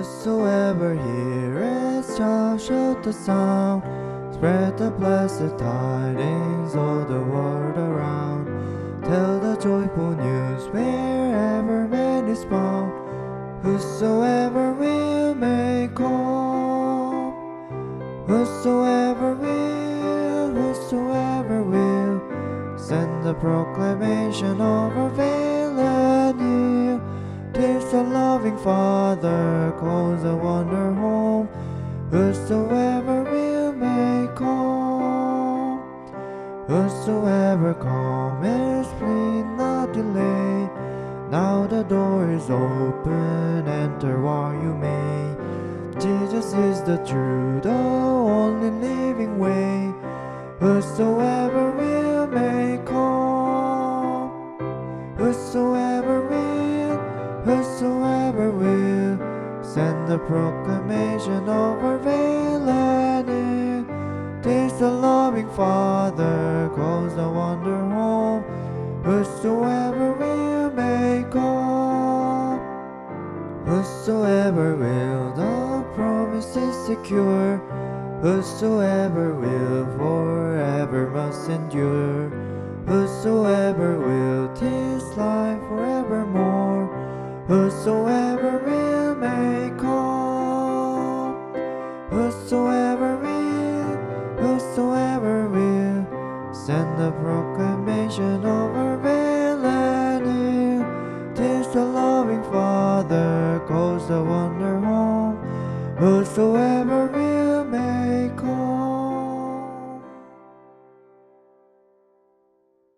Whosoever heareth shall shout the sound, spread the blessed tidings all the world around. Tell the joyful news wherever man is found. Whosoever will may come. Whosoever will, send the proclamation of our veil and yield. 'Tis the loving Father calls the wanderer home. Whosoever will may come. Whosoever comes, please not delay. Now the door is open, enter while you may. Jesus is the true, the only living way. Whosoever will may come. Whosoever will, send the proclamation of our veil and yield. 'Tis the loving Father calls the wanderer home. Whosoever will may come. Whosoever will, the promise is secure. Whosoever will forever must endure. Whosoever will, 'tis life forevermore. Whosoever will may come. Whosoever will, send the